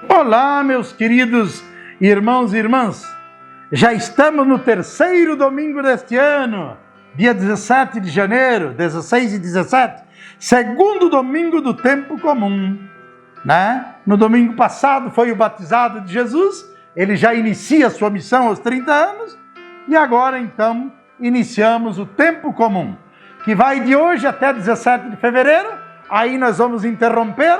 Olá, meus queridos irmãos e irmãs. Já estamos no terceiro domingo deste ano, dia 17 de janeiro, 16 e 17, segundo domingo do tempo comum, né? No domingo passado foi o batizado de Jesus, ele já inicia a sua missão aos 30 anos, e agora então iniciamos o tempo comum, que vai de hoje até 17 de fevereiro, aí nós vamos interromper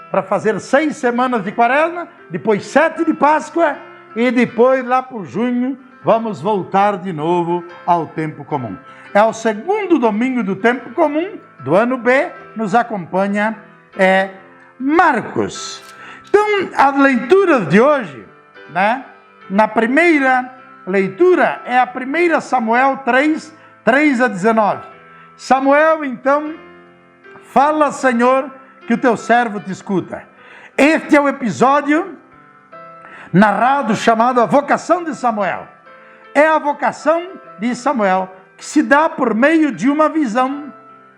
para fazer 6 semanas de quaresma, depois 7 de Páscoa, e depois lá por junho vamos voltar de novo ao tempo comum. É o segundo domingo do tempo comum, do ano B, nos acompanha Marcos. Então, as leituras de hoje, né? Na primeira leitura é a 1 Samuel 3, 3 a 19. Samuel, então, fala, Senhor, que o teu servo te escuta. Este é o episódio narrado chamado a vocação de Samuel. É a vocação de Samuel que se dá por meio de uma visão,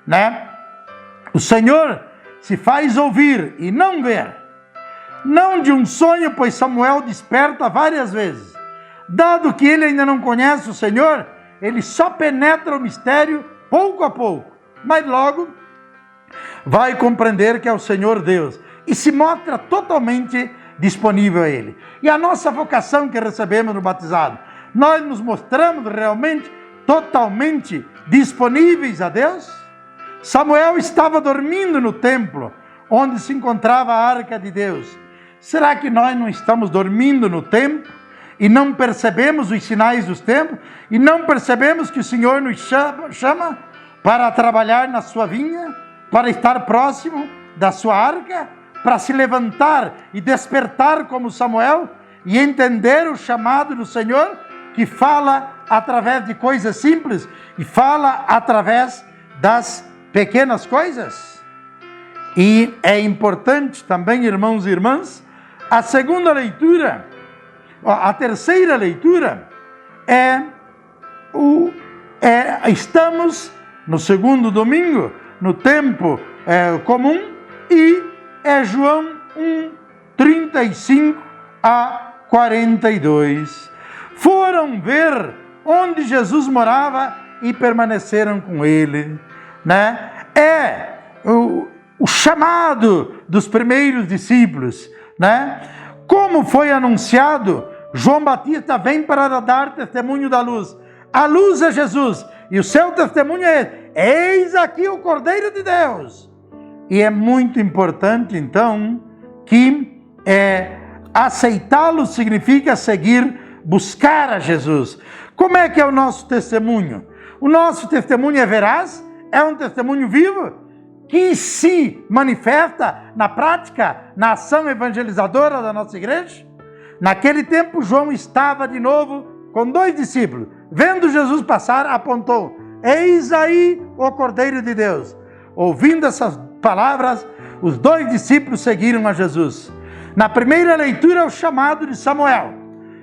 né? O Senhor se faz ouvir e não ver. Não de um sonho, pois Samuel desperta várias vezes. Dado que ele ainda não conhece o Senhor, ele só penetra o mistério pouco a pouco, mas logo vai compreender que é o Senhor Deus e se mostra totalmente disponível a Ele. E a nossa vocação que recebemos no batizado, nós nos mostramos realmente totalmente disponíveis a Deus? Samuel estava dormindo no templo onde se encontrava a arca de Deus. Será que nós não estamos dormindo no templo e não percebemos os sinais dos tempos e não percebemos que o Senhor nos chama para trabalhar na sua vinha, para estar próximo da sua arca, para se levantar e despertar como Samuel e entender o chamado do Senhor, que fala através de coisas simples e fala através das pequenas coisas? E é importante também, irmãos e irmãs, a segunda leitura, a terceira leitura estamos no segundo domingo, no tempo comum, e é João 1, 35 a 42. Foram ver onde Jesus morava e permaneceram com ele, né? É o chamado dos primeiros discípulos, né? Como foi anunciado, João Batista vem para dar testemunho da luz. A luz é Jesus, e o seu testemunho é: eis aqui o Cordeiro de Deus. E é muito importante, então, que aceitá-lo significa seguir, buscar a Jesus. Como é que é o nosso testemunho? O nosso testemunho é veraz, é um testemunho vivo, que se manifesta na prática, na ação evangelizadora da nossa igreja. Naquele tempo, João estava de novo com 2 discípulos. Vendo Jesus passar, apontou: eis aí o Cordeiro de Deus. Ouvindo essas palavras, os 2 discípulos seguiram a Jesus. Na primeira leitura, o chamado de Samuel.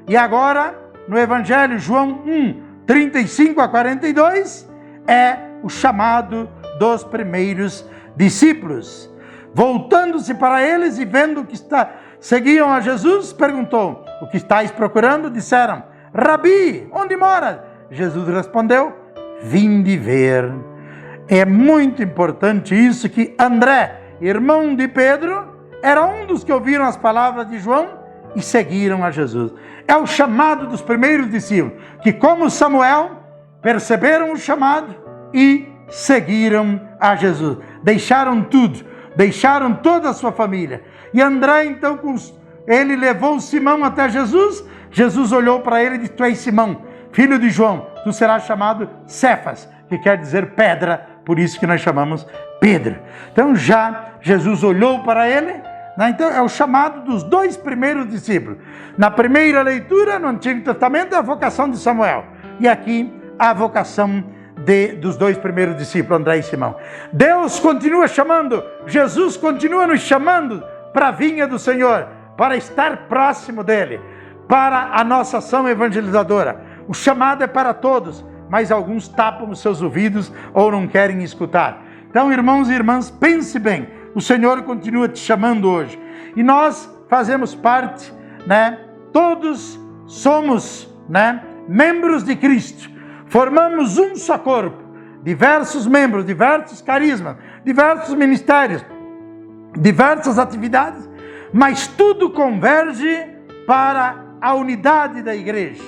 E agora, no Evangelho, João 1, 35 a 42, é o chamado dos primeiros discípulos. Voltando-se para eles e vendo que seguiam a Jesus, perguntou: o que estáis procurando? Disseram: Rabi, onde moras? Jesus respondeu: vinde ver. É muito importante isso, que André, irmão de Pedro, era um dos que ouviram as palavras de João e seguiram a Jesus. É o chamado dos primeiros discípulos, que como Samuel, perceberam o chamado e seguiram a Jesus. Deixaram tudo, deixaram toda a sua família. E André, então, ele levou Simão até Jesus. Jesus olhou para ele e disse: tu és Simão, filho de João, tu serás chamado Cefas, que quer dizer pedra, por isso que nós chamamos Pedro. Então já Jesus olhou para ele, né? Então é o chamado dos 2 primeiros discípulos. Na primeira leitura, no Antigo Testamento, é a vocação de Samuel. E aqui, a vocação dos 2 primeiros discípulos, André e Simão. Deus continua chamando, Jesus continua nos chamando para a vinha do Senhor, para estar próximo dele, para a nossa ação evangelizadora. O chamado é para todos, mas alguns tapam os seus ouvidos ou não querem escutar. Então, irmãos e irmãs, pense bem, o Senhor continua te chamando hoje. E nós fazemos parte, né? Todos somos, né, membros de Cristo. Formamos um só corpo, diversos membros, diversos carismas, diversos ministérios, diversas atividades, mas tudo converge para a unidade da igreja.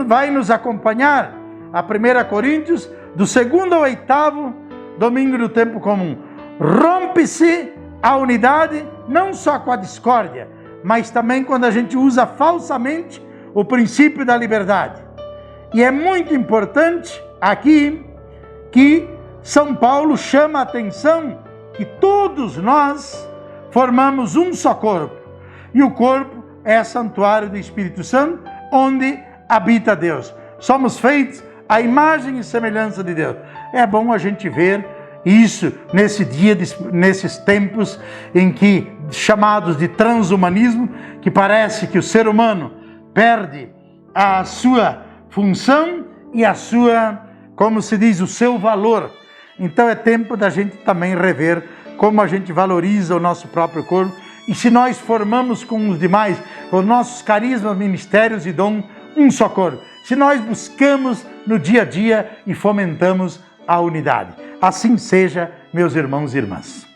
Vai nos acompanhar a 1 Coríntios, do 2º ao 8º domingo do tempo comum. Rompe-se a unidade não só com a discórdia, mas também quando a gente usa falsamente o princípio da liberdade. E é muito importante aqui que São Paulo chama a atenção que todos nós formamos um só corpo. E o corpo é santuário do Espírito Santo, onde habita Deus. Somos feitos à imagem e semelhança de Deus. É bom a gente ver isso nesses tempos em que, chamados de transhumanismo, que parece que o ser humano perde a sua função e a sua, como se diz, o seu valor. Então é tempo da gente também rever como a gente valoriza o nosso próprio corpo e se nós formamos com os demais, com os nossos carismas, ministérios e dom, um só corpo. Se nós buscamos no dia a dia e fomentamos a unidade. Assim seja, meus irmãos e irmãs.